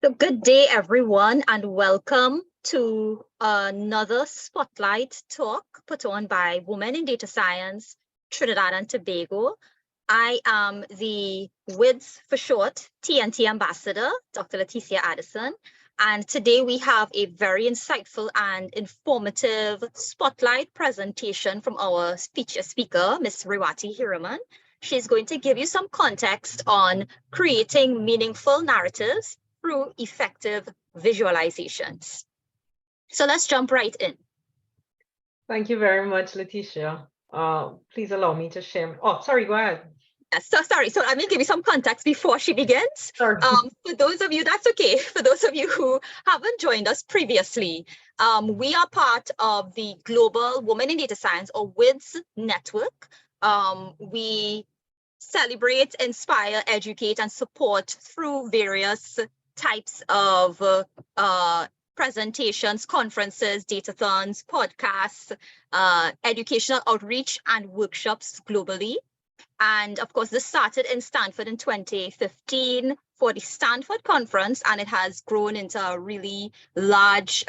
So good day, everyone, and welcome to another Spotlight talk put on by Women in Data Science, Trinidad and Tobago. I am the WiDS for short, TNT Ambassador, Dr. Letetia Addison. And today we have a very insightful and informative spotlight presentation from our speaker, Ms. Rawati Heeraman. She's going to give you some context on creating meaningful narratives through effective visualizations. So let's jump right in. Thank you very much, Letetia. Please allow me to share. Oh, sorry, go ahead. Yes, so sorry. So let me give you some context before she begins. Sure. For those of you, that's okay. For those of you who haven't joined us previously, we are part of the Global Women in Data Science, or WiDS network. We celebrate, inspire, educate, and support through various types of presentations, conferences, datathons, podcasts, educational outreach, and workshops globally. And of course, this started in Stanford in 2015 for the Stanford conference, and it has grown into a really large,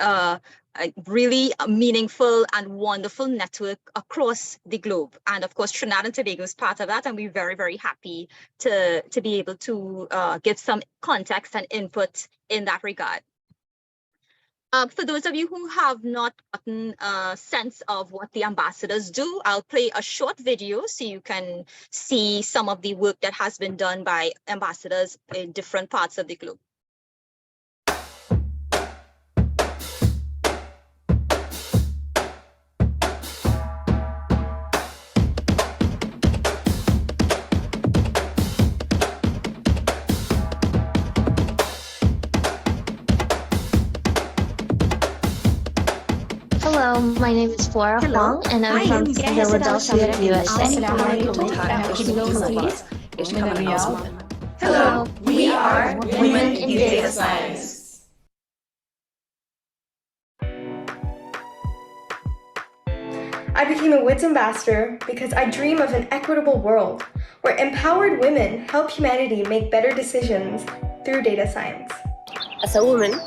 really meaningful and wonderful network across the globe. And of course, Trinidad and Tobago is part of that, and we're very, very happy to be able to give some context and input in that regard. For those of you who have not gotten a sense of what the ambassadors do, I'll play a short video so you can see some of the work that has been done by ambassadors in different parts of the globe. Hello, my name is Flora Huang, and I'm from Philadelphia, USA. Hello, we are Women in Data Science. I became a WiDS ambassador because I dream of an equitable world where empowered women help humanity make better decisions through data science. As a woman,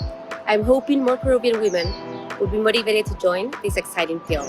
I'm hoping more Peruvian women will be motivated to join this exciting field.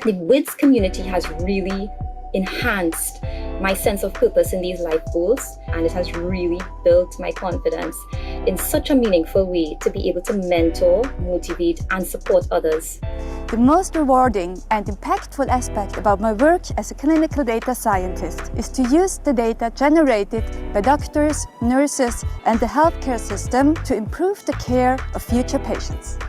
The WiDS community has really enhanced my sense of purpose in these life goals, and it has really built my confidence in such a meaningful way to be able to mentor, motivate, and support others. The most rewarding and impactful aspect about my work as a clinical data scientist is to use the data generated by doctors, nurses, and the healthcare system to improve the care of future patients.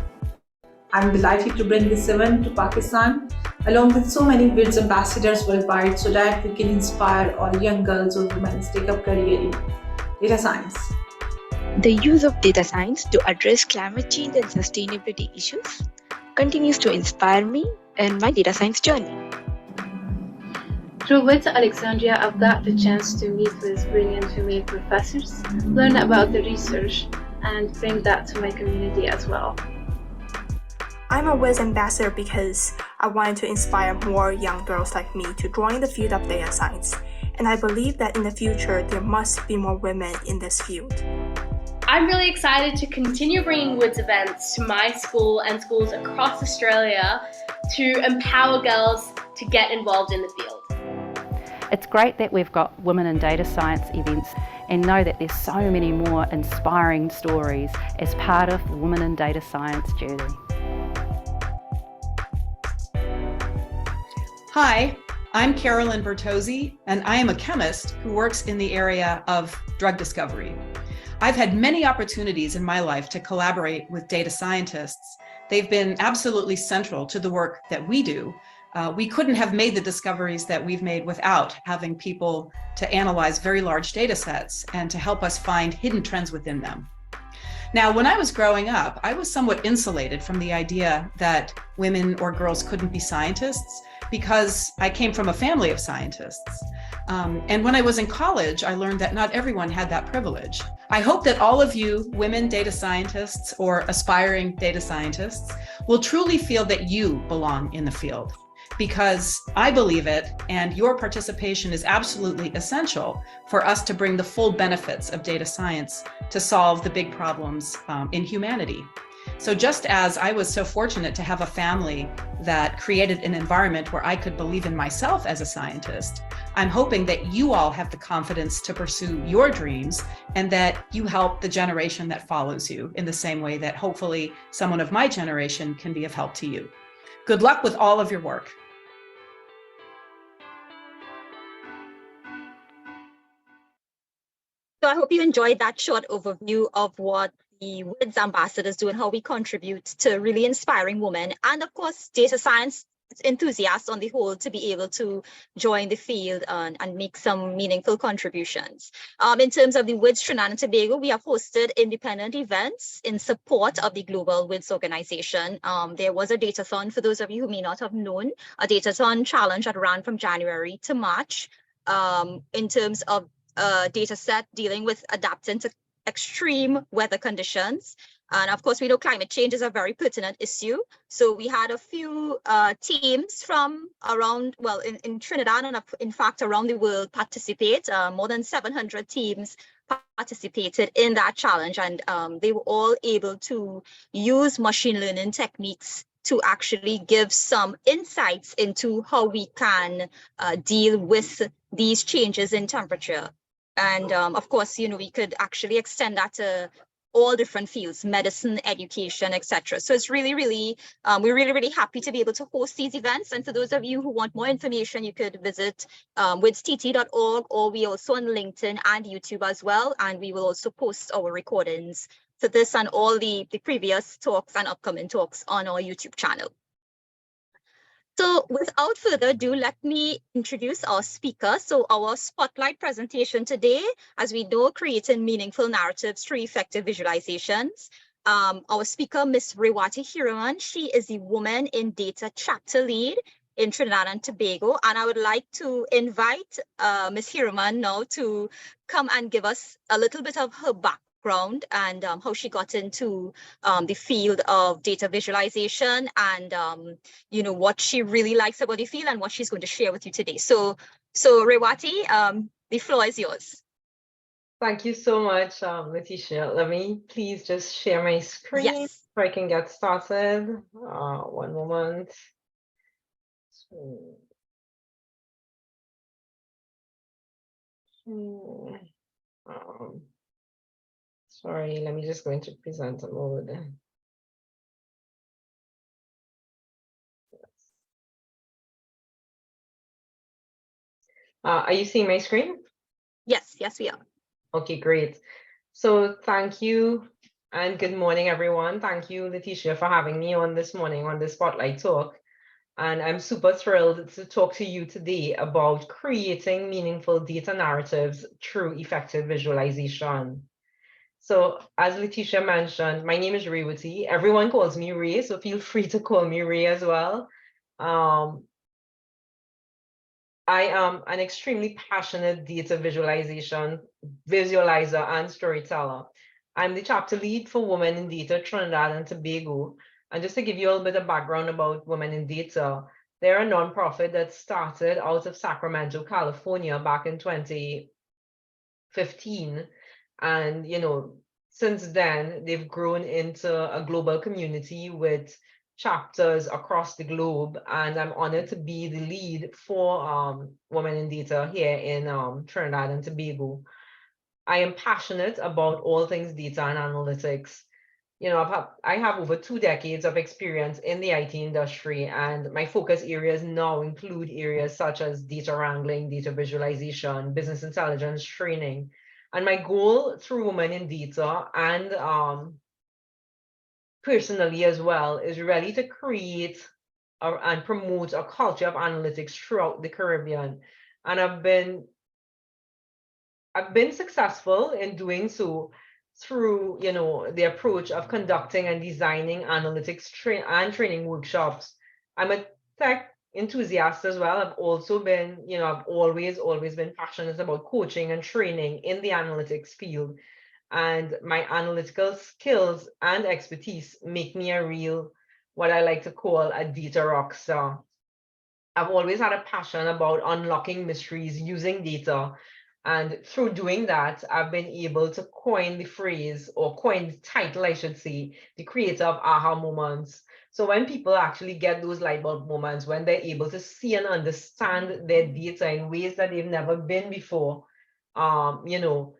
I'm delighted to bring this event to Pakistan, along with so many WiDS ambassadors worldwide, so that we can inspire all young girls or women to take up career in data science. The use of data science to address climate change and sustainability issues continues to inspire me in my data science journey. Through WiDS Alexandria, I've got the chance to meet with brilliant female professors, learn about the research, and bring that to my community as well. I'm a WiDS ambassador because I wanted to inspire more young girls like me to join the field of data science, and I believe that in the future there must be more women in this field. I'm really excited to continue bringing WiDS events to my school and schools across Australia to empower girls to get involved in the field. It's great that we've got Women in Data Science events, and know that there's so many more inspiring stories as part of the Women in Data Science journey. Hi, I'm Carolyn Bertozzi, and I am a chemist who works in the area of drug discovery. I've had many opportunities in my life to collaborate with data scientists. They've been absolutely central to the work that we do. We couldn't have made the discoveries that we've made without having people to analyze very large data sets and to help us find hidden trends within them. Now, when I was growing up, I was somewhat insulated from the idea that women or girls couldn't be scientists, because I came from a family of scientists. And when I was in college, I learned that not everyone had that privilege. I hope that all of you women data scientists or aspiring data scientists will truly feel that you belong in the field. because I believe it, and your participation is absolutely essential for us to bring the full benefits of data science to solve the big problems in humanity. So just as I was so fortunate to have a family that created an environment where I could believe in myself as a scientist, I'm hoping that you all have the confidence to pursue your dreams and that you help the generation that follows you in the same way that hopefully someone of my generation can be of help to you. Good luck with all of your work. So I hope you enjoyed that short overview of what the WiDS ambassadors do and how we contribute to really inspiring women and, of course, data science enthusiasts on the whole to be able to join the field and make some meaningful contributions. In terms of the WiDS Trinidad and Tobago, we have hosted independent events in support of the Global WiDS organization. There was a datathon, for those of you who may not have known, a datathon challenge that ran from January to March in terms of data set dealing with adapting to extreme weather conditions. And of course, we know climate change is a very pertinent issue. So we had a few teams from around, well, in Trinidad and in fact around the world participate. More than 700 teams participated in that challenge, and they were all able to use machine learning techniques to actually give some insights into how we can deal with these changes in temperature. And of course, you know, we could actually extend that to all different fields, medicine, education, etc. So it's really, we're really happy to be able to host these events. And for those of you who want more information, you could visit widstt.org, or we also on LinkedIn and YouTube as well. And we will also post our recordings for this and all the previous talks and upcoming talks on our YouTube channel. So without further ado, let me introduce our speaker. So our spotlight presentation today, as we know, creating meaningful narratives through effective visualizations. Our speaker, Ms. Rawati Heeraman, she is the Woman in Data chapter lead in Trinidad and Tobago. And I would like to invite Ms. Heeraman now to come and give us a little bit of her background and how she got into the field of data visualization and you know, what she really likes about the field and what she's going to share with you today. So Rawati, the floor is yours. Thank you so much, Letetia. Let me please just share my screen. Yes. So I can get started. One moment. Sorry, let me just go into presenter mode. Are you seeing my screen? Yes, we are. Okay, great. So thank you and good morning, everyone. Thank you, Letetia, for having me on this morning on the Spotlight Talk. And I'm super thrilled to talk to you today about creating meaningful data narratives through effective visualization. So as Letetia mentioned, my name is Rawati. Everyone calls me Ray, so feel free to call me Ray as well. I am an extremely passionate data visualizer and storyteller. I'm the chapter lead for Women in Data Trinidad and Tobago. And just to give you a little bit of background about Women in Data, they're a nonprofit that started out of Sacramento, California back in 2015. And, you know, since then, they've grown into a global community with chapters across the globe, and I'm honored to be the lead for Women in Data here in Trinidad and Tobago. I am passionate about all things data and analytics. You know, I have over 2 decades of experience in the IT industry, and my focus areas now include areas such as data wrangling, data visualization, business intelligence training. And my goal through Women in Data and personally as well is really to create and promote a culture of analytics throughout the Caribbean. And I've been successful in doing so through, you know, the approach of conducting and designing analytics training workshops. I'm a tech enthusiast as well. I've also been, you know, I've always been passionate about coaching and training in the analytics field. And my analytical skills and expertise make me a real, what I like to call a data rock star. I've always had a passion about unlocking mysteries using data. And through doing that, I've been able to coin the phrase, or coin the title, I should say, the creator of aha moments. So when people actually get those light bulb moments, when they're able to see and understand their data in ways that they've never been before, you know,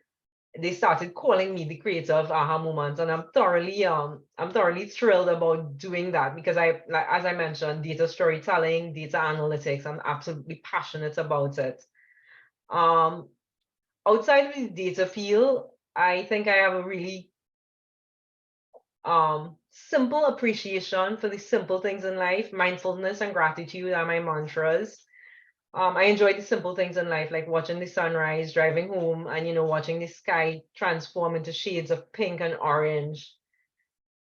they started calling me the creator of aha moments, and I'm thoroughly thrilled about doing that, because like, as I mentioned, data storytelling, data analytics, I'm absolutely passionate about it. Outside of the data field, I think I have a really simple appreciation for the simple things in life. Mindfulness and gratitude are my mantras. I enjoy the simple things in life, like watching the sunrise, driving home, and watching the sky transform into shades of pink and orange.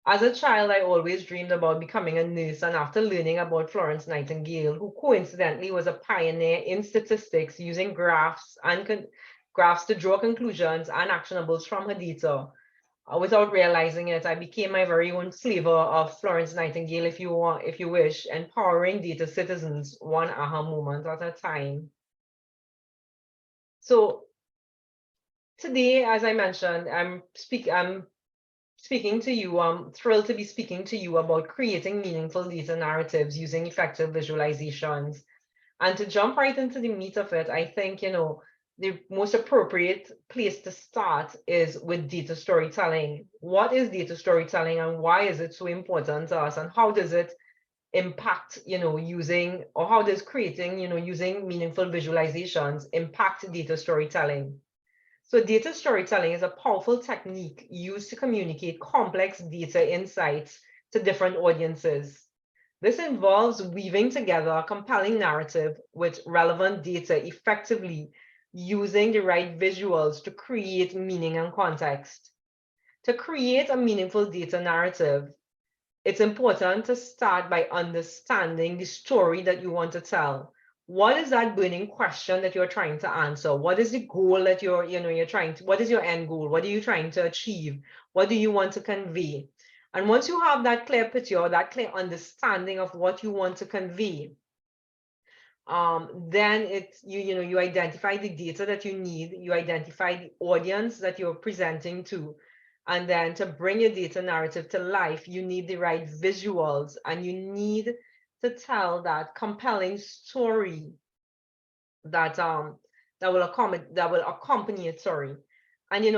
As a child, I always dreamed about becoming a nurse, and after learning about Florence Nightingale, who coincidentally was a pioneer in statistics using graphs to draw conclusions and actionables from her data, without realizing it, I became my very own flavor of Florence Nightingale, if you wish, empowering data citizens one aha moment at a time. So today, as I mentioned, I'm speaking to you. I'm thrilled to be speaking to you about creating meaningful data narratives using effective visualizations. And to jump right into the meat of it, I think, the most appropriate place to start is with data storytelling. What is data storytelling, and why is it so important to us, and how does it impact, how does creating, using meaningful visualizations impact data storytelling? So data storytelling is a powerful technique used to communicate complex data insights to different audiences. This involves weaving together a compelling narrative with relevant data effectively, using the right visuals to create meaning and context. To create a meaningful data narrative, it's important to start by understanding the story that you want to tell. What is that burning question that you're trying to answer? What is the goal that what is your end goal? What are you trying to achieve? What do you want to convey? And once you have that clear picture, that clear understanding of what you want to convey, then you identify the data that you need, you identify the audience that you're presenting to, and then to bring your data narrative to life, you need the right visuals, and you need to tell that compelling story that will accompany it. And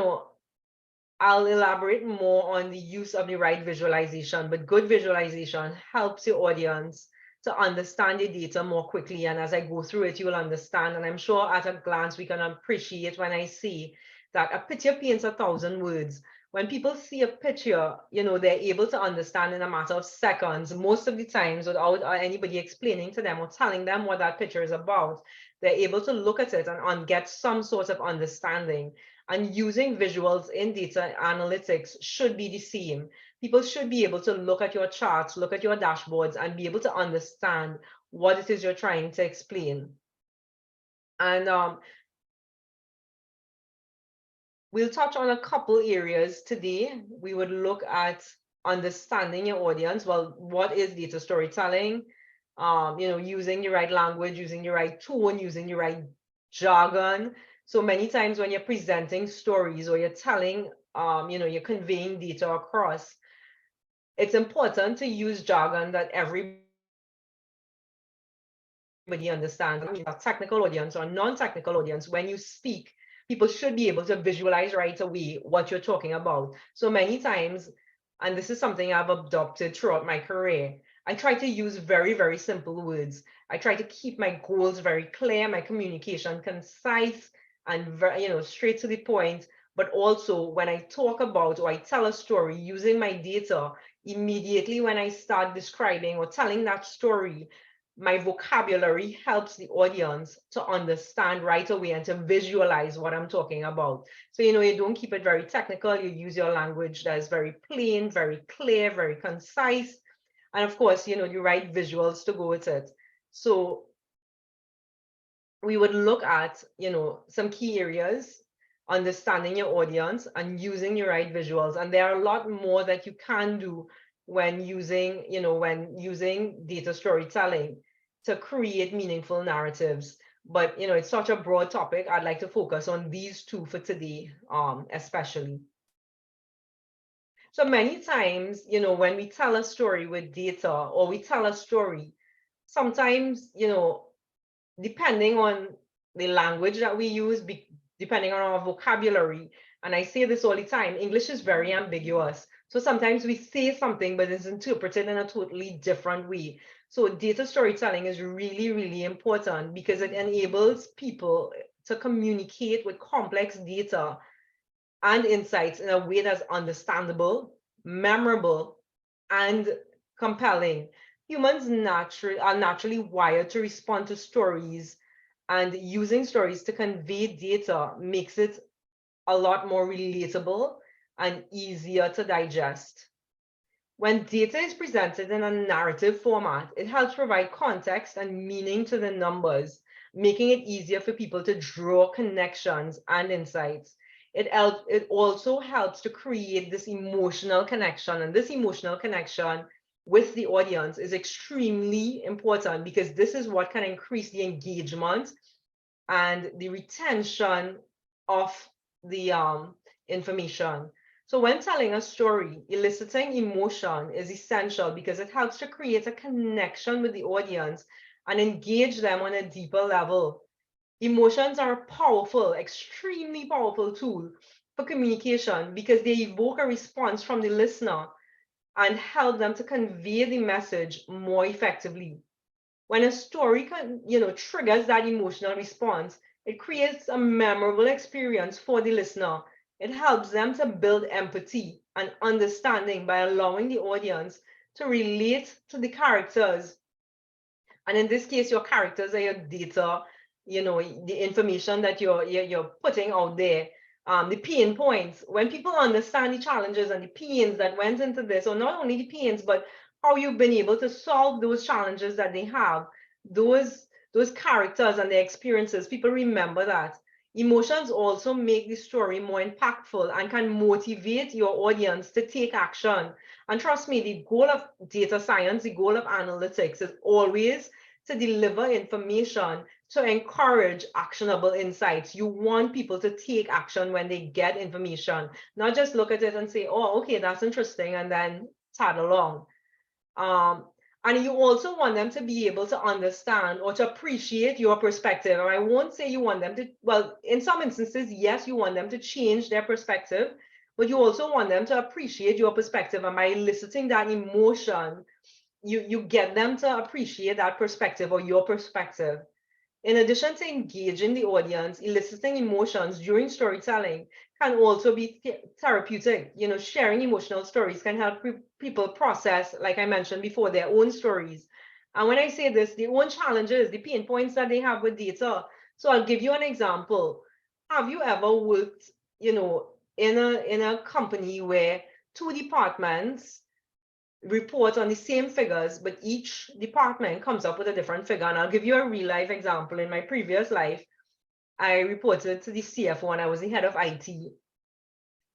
I'll elaborate more on the use of the right visualization, but good visualization helps your audience to understand the data more quickly. And as I go through it, you will understand. And I'm sure at a glance, we can appreciate when I say that a picture paints 1,000 words. When people see a picture, they're able to understand in a matter of seconds, most of the times without anybody explaining to them or telling them what that picture is about. They're able to look at it and get some sort of understanding. And using visuals in data analytics should be the same. People should be able to look at your charts, look at your dashboards, and be able to understand what it is you're trying to explain. And we'll touch on a couple areas today. We would look at understanding your audience. Well, what is data storytelling? Using the right language, using the right tone, using the right jargon. So many times when you're presenting stories or you're telling, you're conveying data across, it's important to use jargon that everybody understands. I mean, a technical audience or non-technical audience, when you speak, people should be able to visualize right away what you're talking about. So many times, and this is something I've adopted throughout my career, I try to use very, very simple words. I try to keep my goals very clear, my communication concise, and very, straight to the point. But also when I talk about or I tell a story using my data, immediately when I start describing or telling that story, my vocabulary helps the audience to understand right away and to visualize what I'm talking about. So, you don't keep it very technical. You use your language that is very plain, very clear, very concise. And of course, the right visuals to go with it. So we would look at, some key areas, understanding your audience and using your right visuals. And there are a lot more that you can do when using, data storytelling to create meaningful narratives. But it's such a broad topic. I'd like to focus on these two for today, especially. So many times, when we tell a story with data or we tell a story, sometimes, depending on the language that we use, depending on our vocabulary, and I say this all the time, English is very ambiguous. So sometimes we say something, but it's interpreted in a totally different way. So data storytelling is really, really important because it enables people to communicate with complex data and insights in a way that's understandable, memorable, and compelling. Humans are naturally wired to respond to stories, and using stories to convey data makes it a lot more relatable and easier to digest. When data is presented in a narrative format, it helps provide context and meaning to the numbers, making it easier for people to draw connections and insights. It also helps to create this emotional connection, and this emotional connection with the audience is extremely important because this is what can increase the engagement and the retention of the information. So when telling a story, eliciting emotion is essential because it helps to create a connection with the audience and engage them on a deeper level. Emotions are a powerful, extremely powerful tool for communication because they evoke a response from the listener and help them to convey the message more effectively. When a story triggers that emotional response, it creates a memorable experience for the listener. It helps them to build empathy and understanding by allowing the audience to relate to the characters. And in this case, your characters are your data, the information that you're putting out there, the pain points. When people understand the challenges and the pains that went into this, or not only the pains, but how you've been able to solve those challenges that they have, those characters and their experiences, people remember that. Emotions also make the story more impactful and can motivate your audience to take action. And trust me, the goal of data science, the goal of analytics is always to deliver information to encourage actionable insights. You want people to take action when they get information, not just look at it and say, oh, okay, that's interesting, and then tag along. And you also want them to be able to understand or to appreciate your perspective. And I won't say you want them to, well, in some instances, yes, you want them to change their perspective, but you also want them to appreciate your perspective. And by eliciting that emotion, you get them to appreciate that perspective or your perspective. In addition to engaging the audience, eliciting emotions during storytelling can also be therapeutic. Sharing emotional stories can help people process, like I mentioned before, their own stories. And when I say this, their own challenges, the pain points that they have with data. So I'll give you an example. Have you ever worked, in a company where two departments report on the same figures, but each department comes up with a different figure? And I'll give you a real life example. In my previous life, I reported to the CFO and I was the head of IT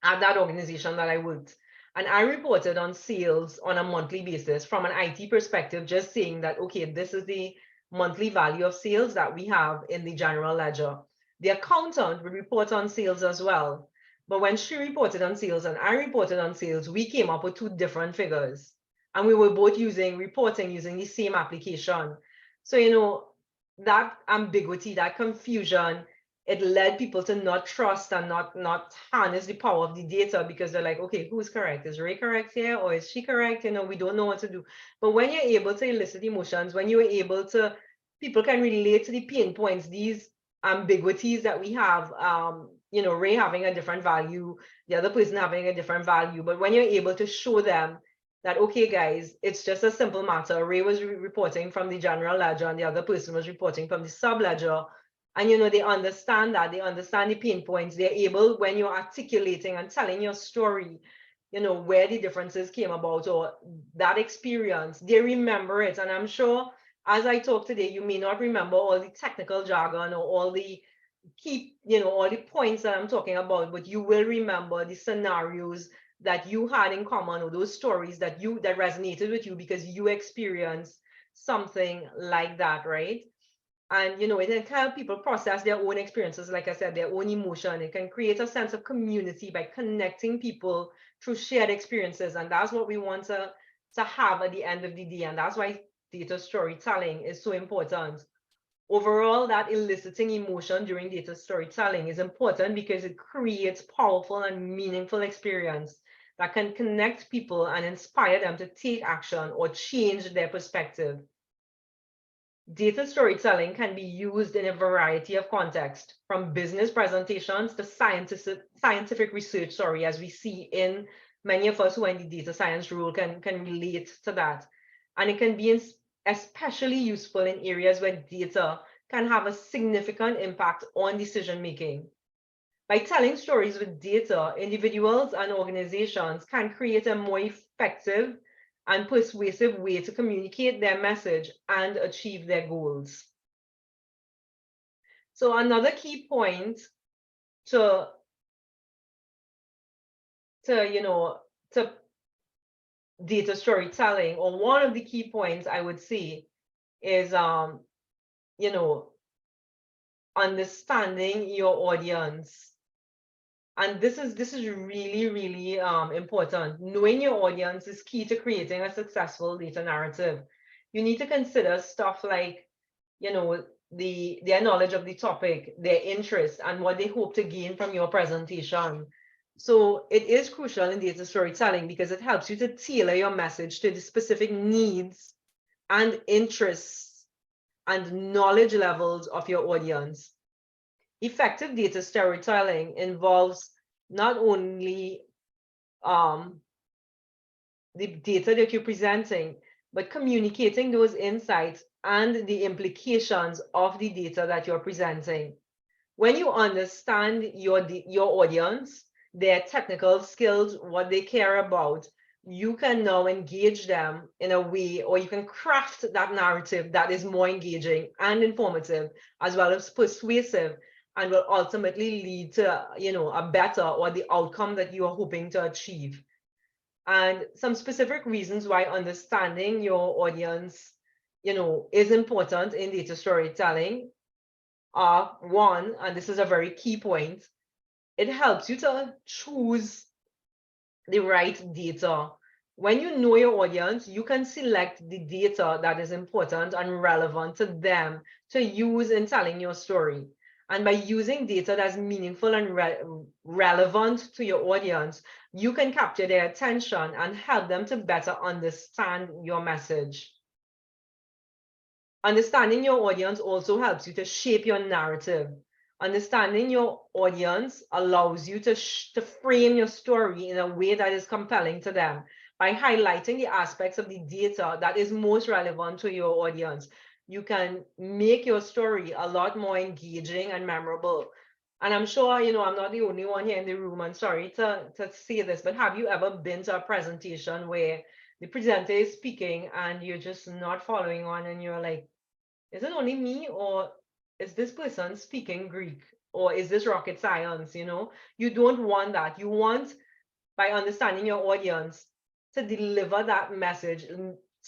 at that organization that I worked. And I reported on sales on a monthly basis from an IT perspective, just saying that, okay, this is the monthly value of sales that we have in the general ledger. The accountant would report on sales as well. But when she reported on sales and I reported on sales, we came up with two different figures. And we were both reporting using the same application. So, that ambiguity, that confusion, it led people to not trust and not harness the power of the data because they're like, okay, who's correct? Is Ray correct here or is she correct? We don't know what to do. But when you're able to elicit emotions, when you're able to, people can relate to the pain points, these ambiguities that we have, Ray having a different value, the other person having a different value. But when you're able to show them that, okay, guys, it's just a simple matter. Ray was reporting from the general ledger and the other person was reporting from the sub ledger. And, they understand that, they understand the pain points. They're able, when you're articulating and telling your story, where the differences came about or that experience, they remember it. And I'm sure as I talk today, you may not remember all the technical jargon or all the key, all the points that I'm talking about, but you will remember the scenarios that you had in common or those stories that resonated with you because you experienced something like that, right? And it can help people process their own experiences, like I said, their own emotion. It can create a sense of community by connecting people through shared experiences. And that's what we want to have at the end of the day. And that's why data storytelling is so important. Overall, that eliciting emotion during data storytelling is important because it creates powerful and meaningful experience that can connect people and inspire them to take action or change their perspective. Data storytelling can be used in a variety of contexts, from business presentations to scientific research, as we see in many of us who are in the data science role can relate to that. And it can be especially useful in areas where data can have a significant impact on decision making. By telling stories with data, individuals and organizations can create a more effective and persuasive way to communicate their message and achieve their goals. So another key point to data storytelling, or one of the key points I would say, is understanding your audience. And this is really, really important. Knowing your audience is key to creating a successful data narrative. You need to consider stuff like, their knowledge of the topic, their interests, and what they hope to gain from your presentation. So it is crucial in data storytelling because it helps you to tailor your message to the specific needs and interests and knowledge levels of your audience. Effective data storytelling involves not only the data that you're presenting, but communicating those insights and the implications of the data that you're presenting. When you understand your audience, their technical skills, what they care about, you can now engage them in a way, or you can craft that narrative that is more engaging and informative, as well as persuasive, and will ultimately lead to, a better, or the outcome that you are hoping to achieve. And some specific reasons why understanding your audience, is important in data storytelling are: one, and this is a very key point, it helps you to choose the right data. When you know your audience, you can select the data that is important and relevant to them to use in telling your story. And by using data that's meaningful and relevant to your audience, you can capture their attention and help them to better understand your message. Understanding your audience also helps you to shape your narrative. Understanding your audience allows you to frame your story in a way that is compelling to them by highlighting the aspects of the data that is most relevant to your audience. You can make your story a lot more engaging and memorable. And I'm sure, I'm not the only one here in the room. I'm sorry to say this, but have you ever been to a presentation where the presenter is speaking and you're just not following on, and you're like, is it only me, or is this person speaking Greek, or is this rocket science? You don't want that. You want, by understanding your audience, to deliver that message,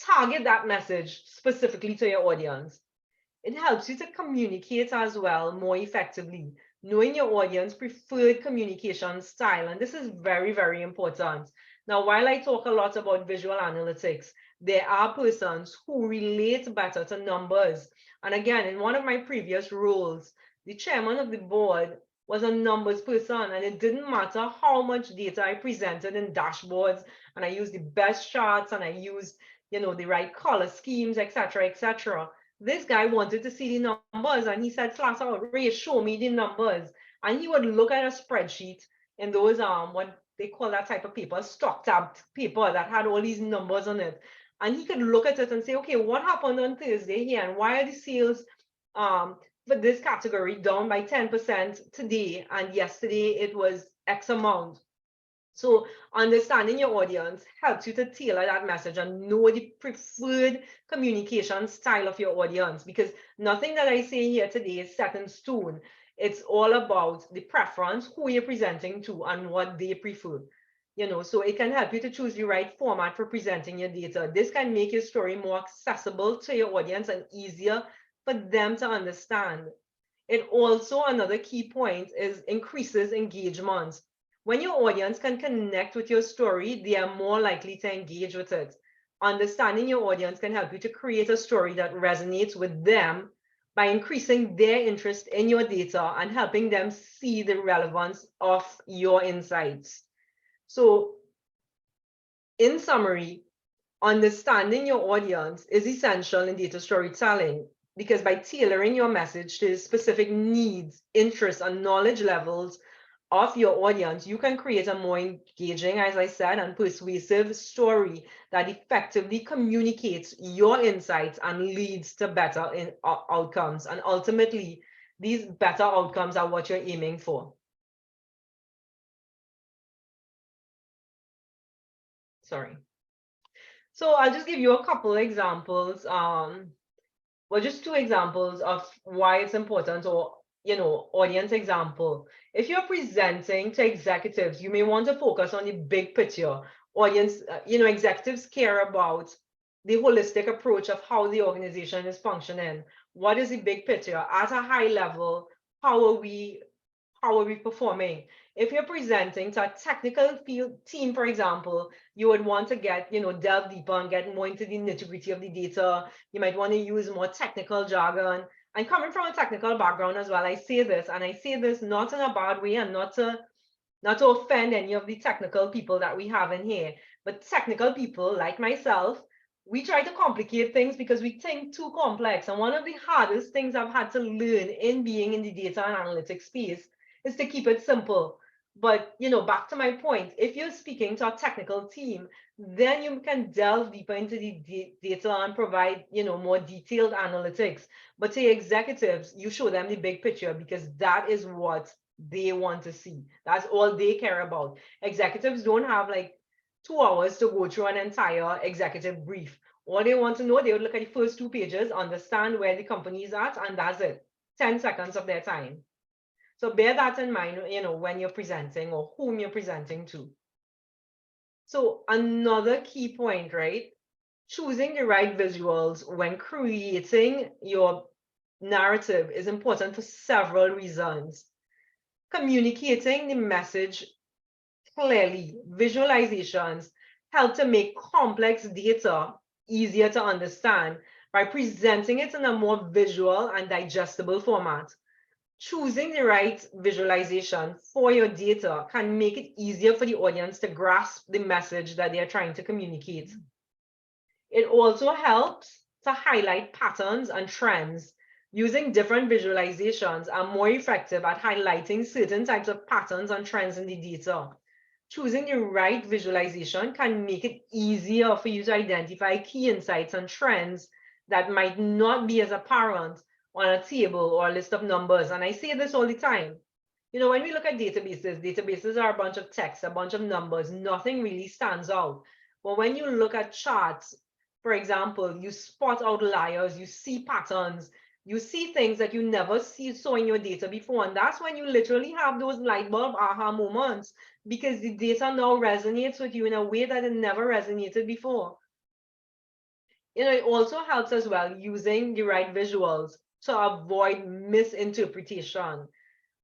target that message specifically to your audience. It helps you to communicate as well more effectively, knowing your audience preferred communication style. And this is very, very important. Now, while I talk a lot about visual analytics, there are persons who relate better to numbers. And again, in one of my previous roles, the chairman of the board was a numbers person, and it didn't matter how much data I presented in dashboards, and I used the best charts, and I used, the right color schemes, etc., etc. This guy wanted to see the numbers, and he said flat out, "Ray, show me the numbers." And he would look at a spreadsheet in those what they call that type of paper, stock tab paper that had all these numbers on it. And he could look at it and say, okay, what happened on Thursday here, and why are the sales for this category down by 10% today, and yesterday it was X amount. So understanding your audience helps you to tailor that message and know the preferred communication style of your audience, because nothing that I say here today is set in stone. It's all about the preference, who you're presenting to, and what they prefer. So it can help you to choose the right format for presenting your data. This can make your story more accessible to your audience and easier for them to understand. It also, another key point is increases engagement. When your audience can connect with your story, they are more likely to engage with it. Understanding your audience can help you to create a story that resonates with them by increasing their interest in your data and helping them see the relevance of your insights. So, in summary, understanding your audience is essential in data storytelling, because by tailoring your message to specific needs, interests, and knowledge levels of your audience, you can create a more engaging, as I said, and persuasive story that effectively communicates your insights and leads to better outcomes. And ultimately, these better outcomes are what you're aiming for. Sorry. So I'll just give you a couple examples. Well, just two examples of why it's important, or audience example. If you're presenting to executives, you may want to focus on the big picture. Audience, executives care about the holistic approach of how the organization is functioning. What is the big picture? At a high level, how are we performing? If you're presenting to a technical field team, for example, you would want to get, delve deeper and get more into the nitty-gritty of the data. You might want to use more technical jargon. And coming from a technical background as well, I say this not in a bad way, and not to offend any of the technical people that we have in here, but technical people like myself, we try to complicate things because we think too complex. And one of the hardest things I've had to learn in being in the data and analytics space is to keep it simple. But, back to my point, if you're speaking to a technical team, then you can delve deeper into the data and provide, more detailed analytics. But to executives, you show them the big picture, because that is what they want to see. That's all they care about. Executives don't have like 2 hours to go through an entire executive brief. All they want to know, they would look at the first 2 pages, understand where the company is at, and that's it. 10 seconds of their time. So bear that in mind, when you're presenting or whom you're presenting to. So another key point, right? Choosing the right visuals when creating your narrative is important for several reasons. Communicating the message clearly, visualizations help to make complex data easier to understand by presenting it in a more visual and digestible format. Choosing the right visualization for your data can make it easier for the audience to grasp the message that they're trying to communicate. It also helps to highlight patterns and trends. Using different visualizations are more effective at highlighting certain types of patterns and trends in the data. Choosing the right visualization can make it easier for you to identify key insights and trends that might not be as apparent on a table or a list of numbers. And I say this all the time. When we look at databases are a bunch of text, a bunch of numbers, nothing really stands out. But when you look at charts, for example, you spot outliers, you see patterns, you see things that you never saw in your data before. And that's when you literally have those light bulb aha moments, because the data now resonates with you in a way that it never resonated before. It also helps as well using the right visuals to avoid misinterpretation.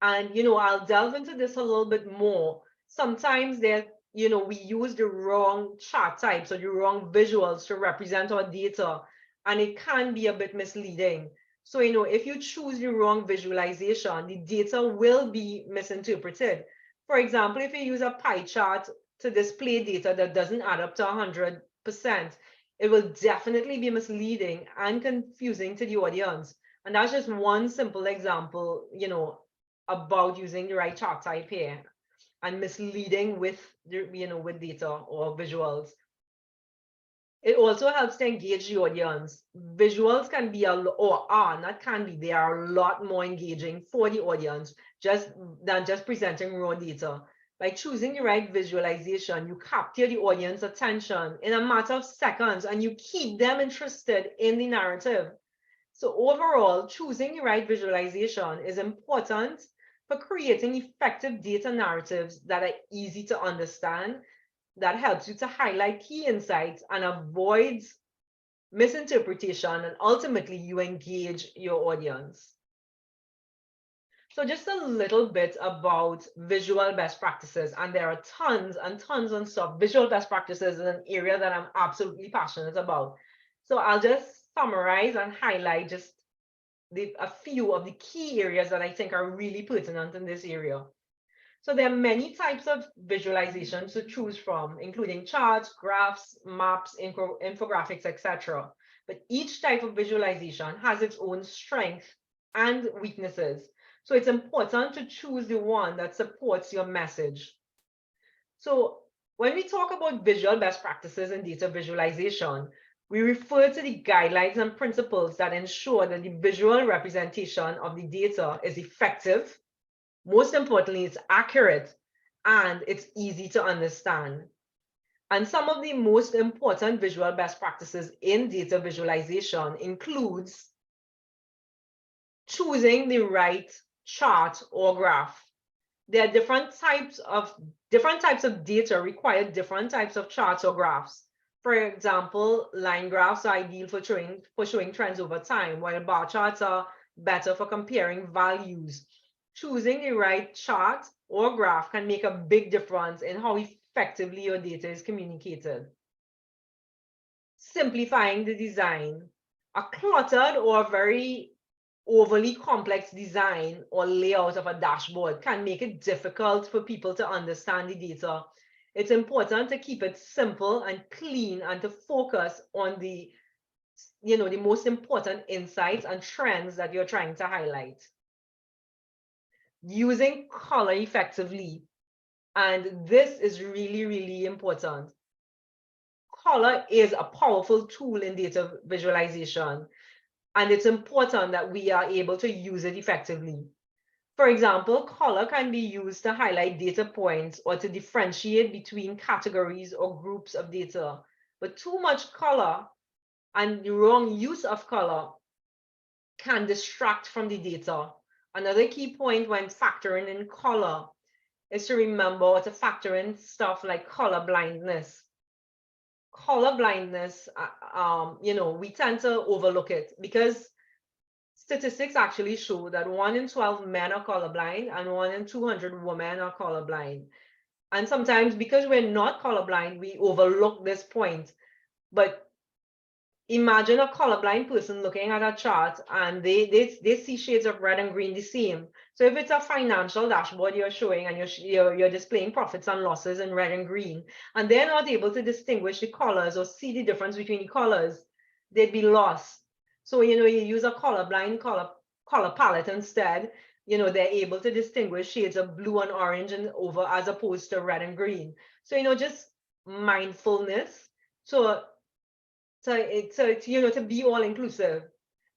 And, I'll delve into this a little bit more. Sometimes we use the wrong chart types or the wrong visuals to represent our data, and it can be a bit misleading. So, if you choose the wrong visualization, the data will be misinterpreted. For example, if you use a pie chart to display data that doesn't add up to 100%, it will definitely be misleading and confusing to the audience. And that's just one simple example, about using the right chart type here and misleading with with data or visuals. It also helps to engage the audience. Visuals can be they are a lot more engaging for the audience than just presenting raw data. By choosing the right visualization, you capture the audience attention in a matter of seconds, and you keep them interested in the narrative. So overall, choosing the right visualization is important for creating effective data narratives that are easy to understand, that helps you to highlight key insights and avoids misinterpretation, and ultimately you engage your audience. So just a little bit about visual best practices, and there are tons and tons of stuff. Visual best practices is an area that I'm absolutely passionate about. So I'll just summarize and highlight just a few of the key areas that I think are really pertinent in this area. So there are many types of visualizations to choose from, including charts, graphs, maps, infographics, etc. But each type of visualization has its own strengths and weaknesses. So it's important to choose the one that supports your message. So when we talk about visual best practices in data visualization, we refer to the guidelines and principles that ensure that the visual representation of the data is effective. Most importantly, it's accurate and it's easy to understand. And some of the most important visual best practices in data visualization includes choosing the right chart or graph. There are different types of data require different types of charts or graphs. For example, line graphs are ideal for showing trends over time, while bar charts are better for comparing values. Choosing the right chart or graph can make a big difference in how effectively your data is communicated. Simplifying the design. A cluttered or very overly complex design or layout of a dashboard can make it difficult for people to understand the data. It's important to keep it simple and clean and to focus on the most important insights and trends that you're trying to highlight. Using color effectively, and this is really, really important. Color is a powerful tool in data visualization, and it's important that we are able to use it effectively. For example, color can be used to highlight data points or to differentiate between categories or groups of data. But too much color and the wrong use of color can distract from the data. Another key point when factoring in color is to remember to factor in stuff like color blindness. Color blindness, we tend to overlook it because statistics actually show that 1 in 12 men are colorblind and 1 in 200 women are colorblind. And sometimes because we're not colorblind, we overlook this point. But imagine a colorblind person looking at a chart and they see shades of red and green the same. So if it's a financial dashboard you're showing and you're displaying profits and losses in red and green, and they're not able to distinguish the colors or see the difference between the colors, they'd be lost. So you use a colorblind color palette instead. They're able to distinguish shades of blue and orange and over as opposed to red and green. So just mindfulness. So to be all inclusive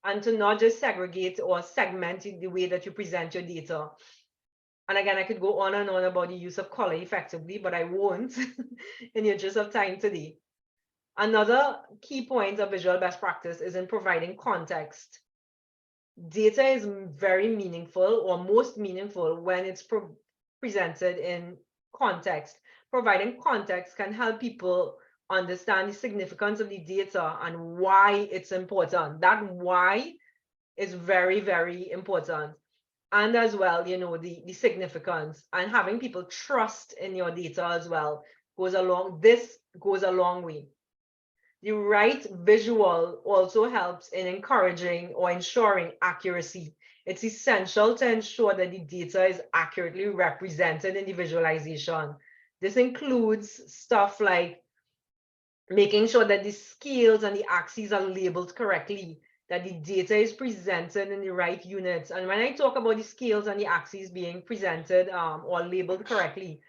and to not just segregate or segment the way that you present your data. And again, I could go on and on about the use of color effectively, but I won't in the interest of time today. Another key point of visual best practice is in providing context. Data is very meaningful or most meaningful when it's presented in context. Providing context can help people understand the significance of the data and why it's important. That why is very, very important. And as well, the significance and having people trust in your data as well goes a long way. The right visual also helps in encouraging or ensuring accuracy. It's essential to ensure that the data is accurately represented in the visualization. This includes stuff like making sure that the scales and the axes are labeled correctly, that the data is presented in the right units. And when I talk about the scales and the axes being presented or labeled correctly,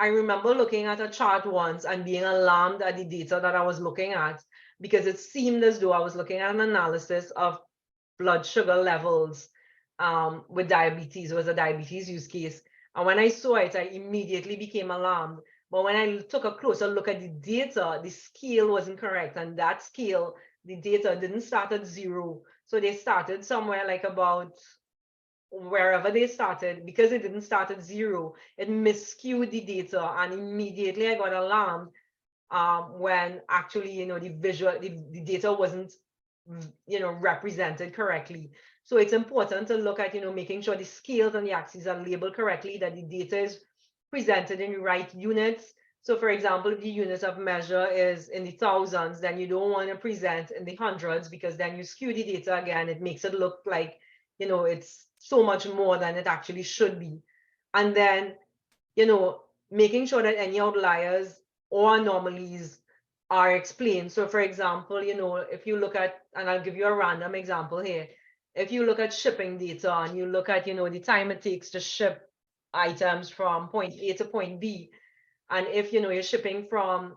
I remember looking at a chart once and being alarmed at the data that I was looking at because it seemed as though I was looking at an analysis of blood sugar levels with diabetes. It was a diabetes use case. And when I saw it, I immediately became alarmed. But when I took a closer look at the data, the scale wasn't correct. And that scale, the data didn't start at 0. So they started somewhere like about wherever they started, because it didn't start at zero, it miscued the data, and immediately I got alarmed when actually, the data wasn't, represented correctly. So it's important to look at, making sure the scales and the axes are labeled correctly, that the data is presented in the right units. So for example, if the unit of measure is in the thousands, then you don't want to present in the hundreds, because then you skew the data again. It makes it look like, it's so much more than it actually should be. And then, making sure that any outliers or anomalies are explained. So for example, if you look at, and I'll give you a random example here. If you look at shipping data and you look at, the time it takes to ship items from point A to point B, and if, you're shipping from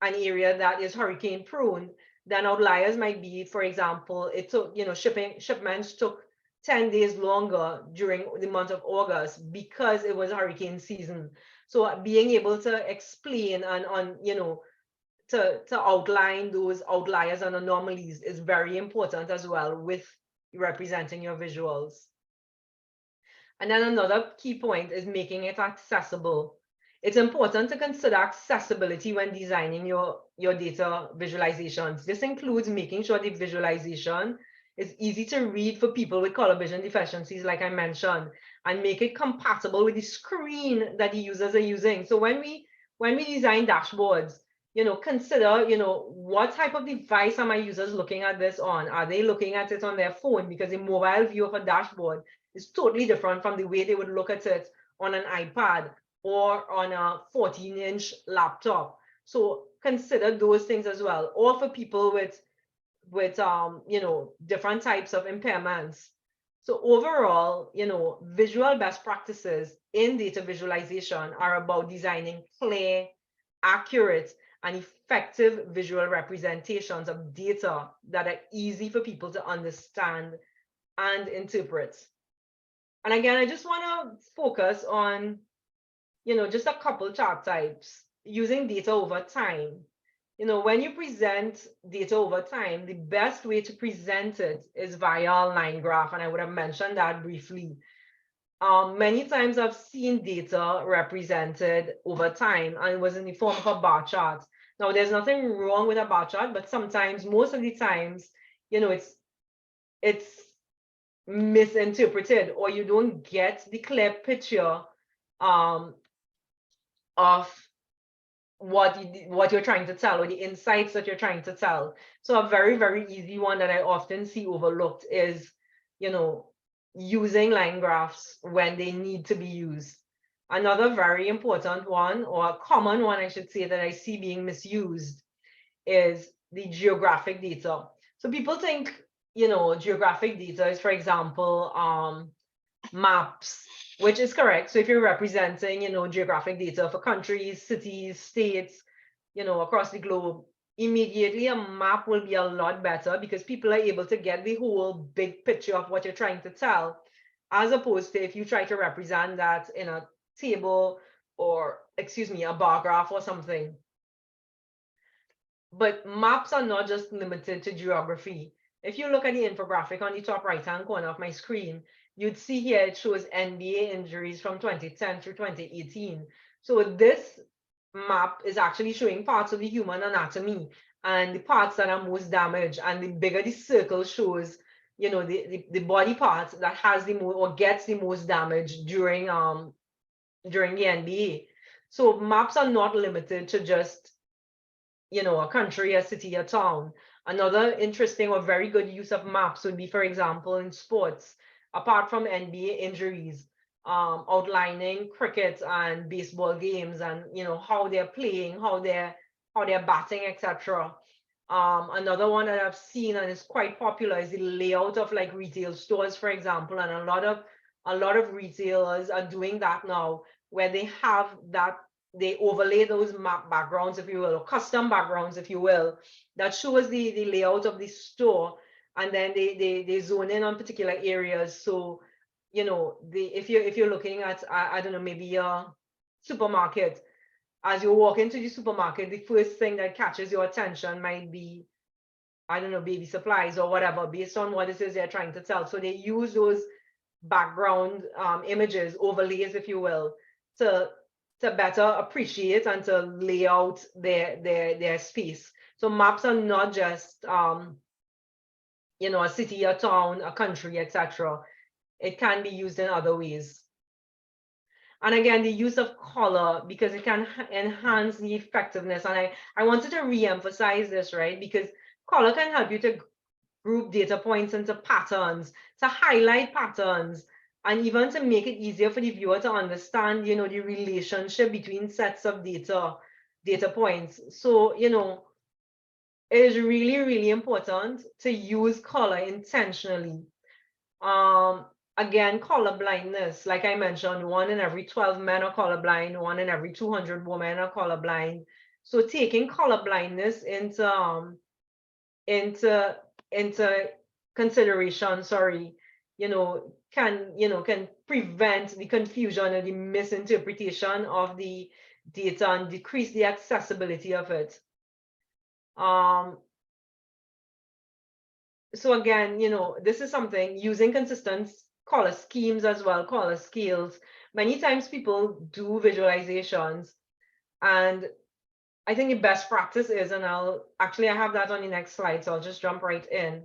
an area that is hurricane prone, then outliers might be, for example, it took, shipments took 10 days longer during the month of August because it was hurricane season. So being able to explain and to outline those outliers and anomalies is very important as well with representing your visuals. And then another key point is making it accessible. It's important to consider accessibility when designing your data visualizations. This includes making sure the visualization is easy to read for people with color vision deficiencies, like I mentioned, and make it compatible with the screen that the users are using. So when we design dashboards, consider, what type of device are my users looking at this on? Are they looking at it on their phone? Because the mobile view of a dashboard is totally different from the way they would look at it on an iPad or on a 14-inch laptop. So consider those things as well. Or for people with different types of impairments. So overall, visual best practices in data visualization are about designing clear, accurate, and effective visual representations of data that are easy for people to understand and interpret. And again, I just want to focus on, just a couple chart types using data over time. When you present data over time, the best way to present it is via a line graph, and I would have mentioned that briefly. Many times I've seen data represented over time, and it was in the form of a bar chart. Now, there's nothing wrong with a bar chart, but sometimes, most of the times, it's misinterpreted, or you don't get the clear picture of what you're trying to tell, or the insights that you're trying to tell. So a very, very easy one that I often see overlooked is, using line graphs when they need to be used. Another very important one, or a common one, I should say, that I see being misused is the geographic data. So people think, geographic data is, for example, maps, which is correct. So if you're representing, geographic data for countries, cities, states, across the globe, immediately a map will be a lot better because people are able to get the whole big picture of what you're trying to tell, as opposed to if you try to represent that in a table or, a bar graph or something. But maps are not just limited to geography. If you look at the infographic on the top right-hand corner of my screen, you'd see here it shows NBA injuries from 2010 through 2018. So this map is actually showing parts of the human anatomy and the parts that are most damaged. And the bigger the circle shows, the body parts that has the most or gets the most damage during the NBA. So maps are not limited to just, a country, a city, a town. Another interesting or very good use of maps would be, for example, in sports, apart from NBA injuries, outlining cricket and baseball games and how they're playing, how they're batting, etc. Another one that I've seen and is quite popular is the layout of like retail stores, for example, and a lot of retailers are doing that now, where they have that, they overlay those map backgrounds, if you will, or custom backgrounds, if you will, that shows the layout of the store, and then they zone in on particular areas. So if you're looking at, I don't know, maybe a supermarket, as you walk into the supermarket, the first thing that catches your attention might be, I don't know, baby supplies or whatever, based on what it is they're trying to tell. So they use those background images, overlays, if you will, to better appreciate and to lay out their space. So maps are not just you know, a city, a town, a country, etc. It can be used in other ways. And again, the use of color, because it can enhance the effectiveness. And I wanted to re-emphasize this, right? Because color can help you to group data points into patterns, to highlight patterns, and even to make it easier for the viewer to understand, you know, the relationship between sets of data points. So, you know, it is really, really important to use color intentionally. Again, color blindness, like I mentioned, 1 in every 12 men are colorblind, 1 in every 200 women are colorblind. So taking color blindness into consideration, can prevent the confusion or the misinterpretation of the data and decrease the accessibility of it. So again, you know, this is something using consistent color schemes as well, color scales. Many times people do visualizations, and I think the best practice is, and I have that on the next slide, so I'll just jump right in.